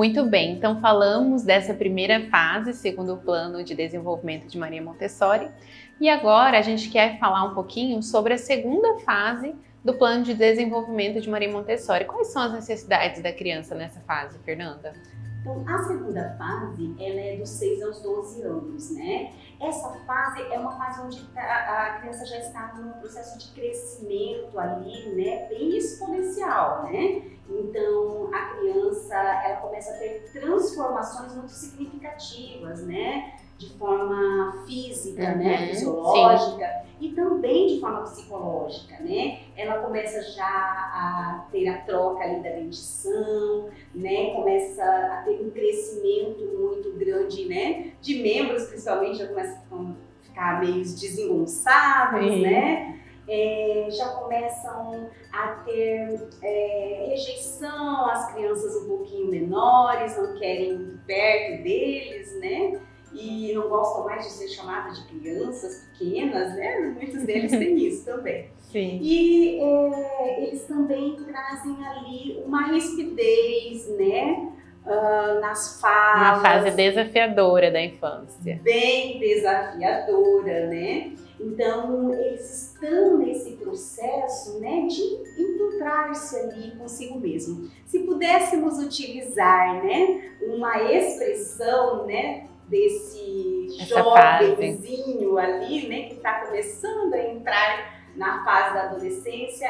Muito bem, então falamos dessa primeira fase, segundo o plano de desenvolvimento de Maria Montessori, e agora a gente quer falar um pouquinho sobre a segunda fase do plano de desenvolvimento de Maria Montessori. Quais são as necessidades da criança nessa fase, Fernanda? Então, a segunda fase, ela é dos 6 aos 12 anos, né? Essa fase é uma fase onde a criança já está num processo de crescimento ali, né? Bem exponencial, né? Então, a criança, ela começa a ter transformações muito significativas, né? De forma física, né? Fisiológica, sim. E também de forma psicológica, né? Ela começa já a ter a troca ali da dentição, né? Começa a ter um crescimento muito grande, né? De membros, principalmente, já começa a ficar meio desengonçados, né? Já começam a ter rejeição às crianças um pouquinho menores, não querem ir perto deles, né? E não gostam mais de ser chamadas de crianças pequenas, né? Muitos deles têm isso também. Sim. E eles também trazem ali uma rispidez, né? Nas falas. Uma fase desafiadora da infância. Bem desafiadora, né? Então, eles estão nesse processo, né, de encontrar-se ali consigo mesmo. Se pudéssemos utilizar, né, uma expressão, né, desse jovenzinho ali, né, que está começando a entrar na fase da adolescência,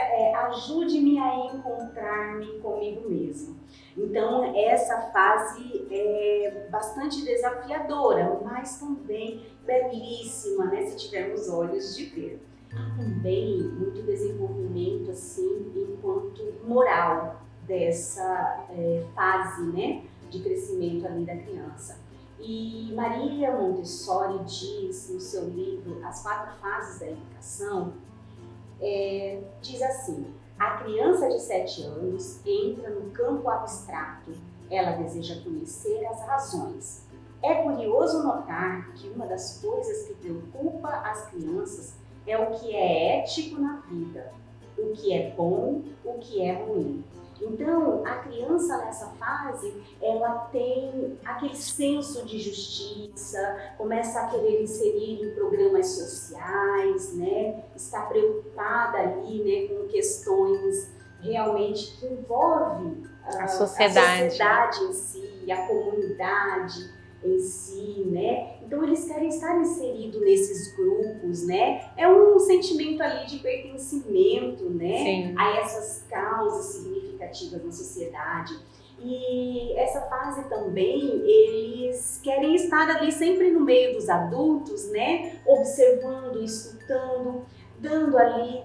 ajude-me a encontrar-me comigo mesmo. Então, essa fase é bastante desafiadora, mas também belíssima, né, se tivermos olhos de ver. Há também muito desenvolvimento, assim, enquanto moral dessa fase, né, de crescimento ali da criança. E Maria Montessori diz no seu livro As 4 Fases da Educação, diz assim: a criança de 7 anos entra no campo abstrato, ela deseja conhecer as razões. É curioso notar que uma das coisas que preocupa as crianças é o que é ético na vida, o que é bom, o que é ruim. Então, a criança nessa fase, ela tem aquele senso de justiça, começa a querer inserir em programas sociais, né? Está preocupada ali, né, com questões realmente que envolvem a sociedade em si, a comunidade em si, né? Então eles querem estar inseridos nesses grupos, né? É um sentimento ali de pertencimento, né? Sim. A essas causas significativas na sociedade. E essa fase também, eles querem estar ali sempre no meio dos adultos, né? Observando, escutando, dando ali,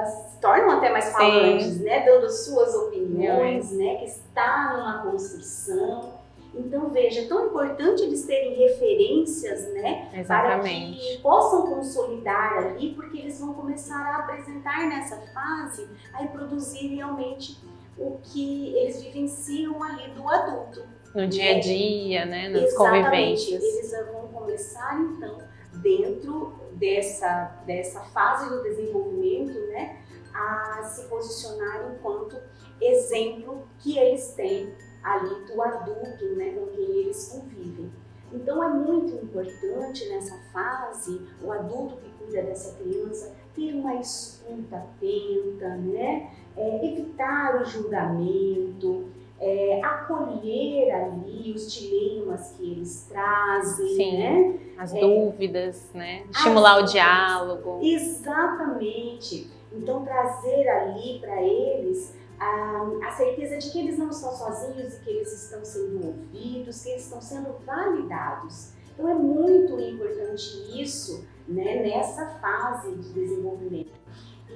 se tornam até mais falantes, né? Dando suas opiniões, né? Que está numa construção. Então, veja, é tão importante eles terem referências, né? Exatamente. Para que possam consolidar ali, porque eles vão começar a apresentar nessa fase, a produzir realmente o que eles vivenciam ali do adulto. No dia a dia, né? Nas Exatamente. Convivências. Eles vão começar, então, dentro dessa fase do desenvolvimento, né? A se posicionar enquanto exemplo que eles têm ali do adulto, né, com quem eles convivem. Então é muito importante nessa fase o adulto que cuida dessa criança ter uma escuta atenta, né, evitar o julgamento, acolher ali os dilemas que eles trazem, sim, né? As dúvidas, né? Estimular o diálogo. Exatamente. Então trazer ali para eles a certeza de que eles não estão sozinhos e que eles estão sendo ouvidos, que eles estão sendo validados. Então é muito importante isso, né, nessa fase de desenvolvimento.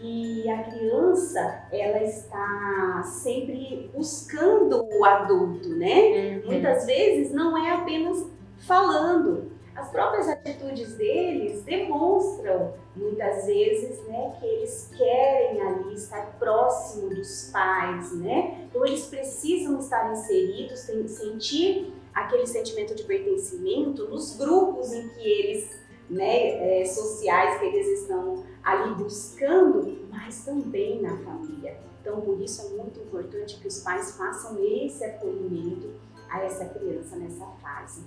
E a criança, ela está sempre buscando o adulto, né? Muitas vezes não é apenas falando. As próprias atitudes deles demonstram, muitas vezes, né, que eles querem ali estar próximo dos pais, né? Então eles precisam estar inseridos, sentir aquele sentimento de pertencimento nos grupos em que eles, né, sociais que eles estão ali buscando, mas também na família. Então, por isso é muito importante que os pais façam esse acolhimento a essa criança nessa fase.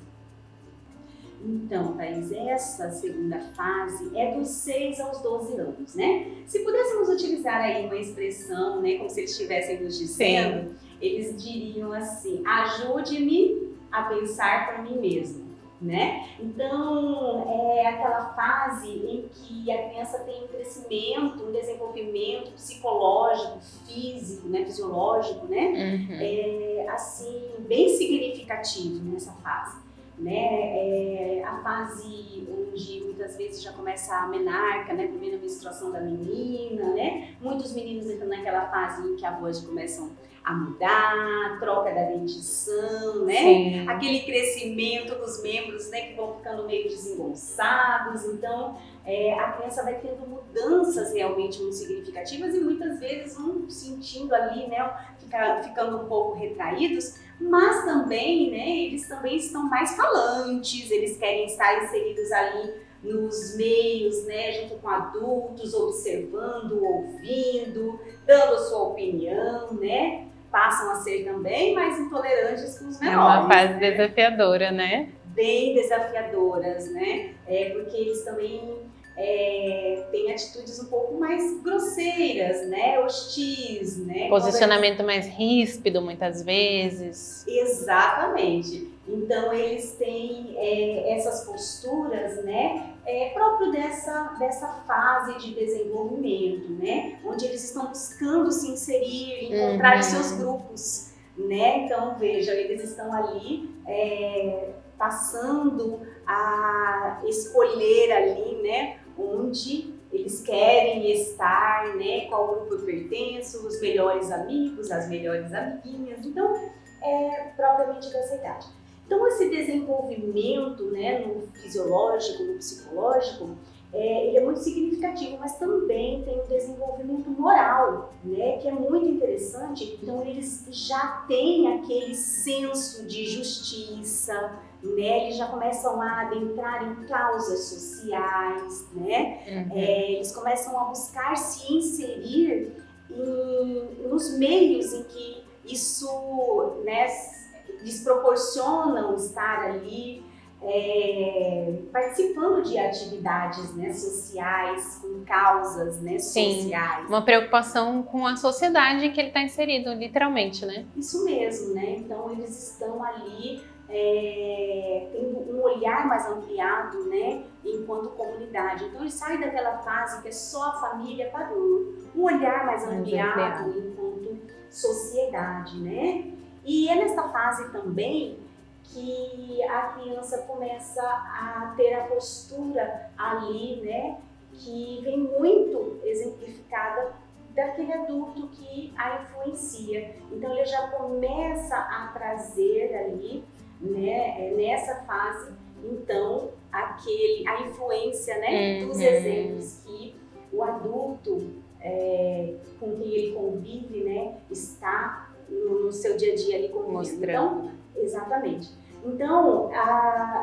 Então, Thaís, essa segunda fase é dos 6 aos 12 anos, né? Se pudéssemos utilizar aí uma expressão, né, como se eles estivessem nos dizendo, eles diriam assim: ajude-me a pensar por mim mesmo, né? Então, é aquela fase em que a criança tem um crescimento, um desenvolvimento psicológico, físico, né, fisiológico, né? Assim, bem significativo nessa fase. Né? A fase onde muitas vezes já começa a menarca, né? Primeira menstruação da menina, né? Muitos meninos entram naquela fase em que a voz começam a mudar, troca da dentição, né? Sim. Aquele crescimento dos membros, né? Que vão ficando meio desengonçados. Então, a criança vai tendo mudanças realmente muito significativas e muitas vezes vão sentindo ali, né? Ficando um pouco retraídos, mas também, né, eles também estão mais falantes, eles querem estar inseridos ali nos meios, né, junto com adultos, observando, ouvindo, dando a sua opinião, né, passam a ser também mais intolerantes com os menores. É uma fase desafiadora, né? Bem desafiadoras, né, porque eles também tem atitudes um pouco mais grosseiras, né, hostis, né? Posicionamento mais ríspido muitas vezes. Exatamente. Então eles têm essas posturas, né, próprio dessa fase de desenvolvimento, né, onde eles estão buscando se inserir, encontrar os seus grupos, né? Então veja, eles estão ali passando a escolher ali, né, onde eles querem estar, né, qual grupo eu pertenço, os melhores amigos, as melhores amiguinhas. Então, propriamente dessa idade. Então, esse desenvolvimento, né, no fisiológico, no psicológico, ele é muito significativo, mas também tem um desenvolvimento moral, né, que é muito interessante. Então, eles já têm aquele senso de justiça, né, eles já começam a adentrar em causas sociais, né, eles começam a buscar se inserir nos meios em que isso, né, lhes proporcionam estar ali participando de atividades, né, sociais, com causas, né, sociais. Sim, uma preocupação com a sociedade em que ele está inserido, literalmente, né? Isso mesmo, né? Então eles estão ali tendo um olhar mais ampliado, né, enquanto comunidade. Então ele sai daquela fase que é só a família para um olhar mais ampliado enquanto sociedade, né? E é nessa fase também que a criança começa a ter a postura ali, né, que vem muito exemplificada daquele adulto que a influencia. Então ele já começa a trazer ali, né, nessa fase, então, a influência, né, dos exemplos que o adulto com quem ele convive, né, está no seu dia a dia ali convivendo. Então, exatamente. Então,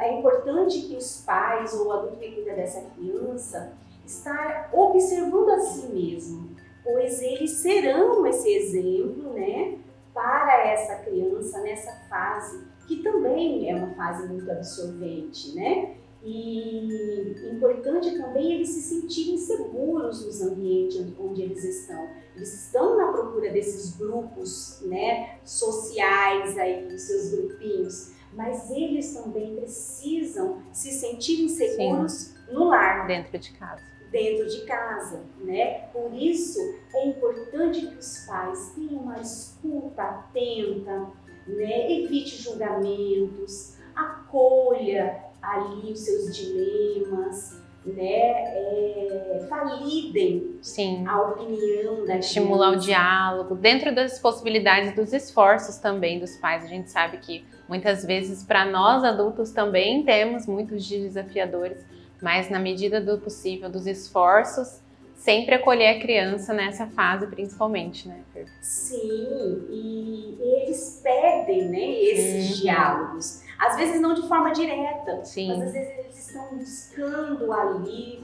é importante que os pais ou o adulto que cuida dessa criança estar observando a si mesmo, pois eles serão esse exemplo, né, para essa criança nessa fase, que também é uma fase muito absorvente, né? E importante também eles se sentirem seguros nos ambientes onde eles estão. Eles estão na procura desses grupos, né, sociais, aí, os seus grupinhos, mas eles também precisam se sentirem seguros no lar. Dentro de casa. Dentro de casa, né? Por isso é importante que os pais tenham uma escuta atenta, né? Evite julgamentos, acolha ali os seus dilemas, né? Validem a opinião da estimular criança. o diálogo, dentro das possibilidades dos esforços também dos pais. A gente sabe que muitas vezes para nós adultos também temos muitos dias desafiadores, mas na medida do possível, dos esforços, sempre acolher a criança nessa fase principalmente, né, Fer? Sim, e eles pedem, né, esses diálogos. Às vezes não de forma direta, mas às vezes eles estão buscando ali,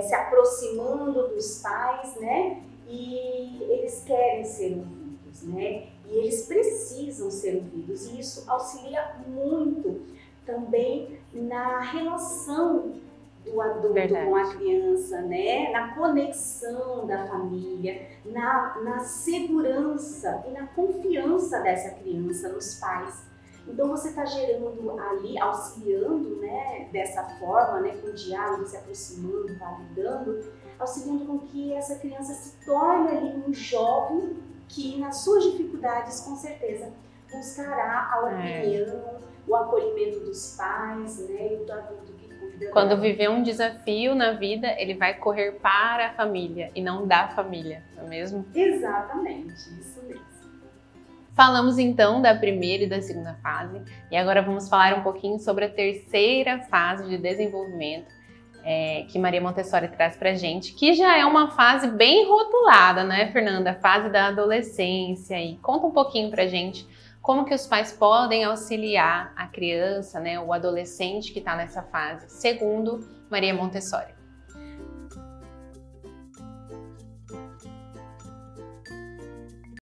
se aproximando dos pais, né, e eles querem ser ouvidos, né. e eles precisam ser ouvidos, e isso auxilia muito também na relação do adulto com a criança, né? Na conexão da família, na segurança e na confiança dessa criança nos pais. Então você está gerando ali, auxiliando, né, dessa forma, né, com o diálogo, se aproximando, validando, auxiliando com que essa criança se torne ali um jovem que nas suas dificuldades, com certeza, buscará a opinião, o acolhimento dos pais, né, e do adulto que cuida. Quando viver um desafio na vida, ele vai correr para a família e não da família, não é mesmo? Exatamente, isso mesmo. Falamos então da primeira e da segunda fase, e agora vamos falar um pouquinho sobre a terceira fase de desenvolvimento que Maria Montessori traz pra gente, que já é uma fase bem rotulada, né, Fernanda? A fase da adolescência. E conta um pouquinho pra gente como que os pais podem auxiliar a criança, né, o adolescente que está nessa fase, segundo Maria Montessori.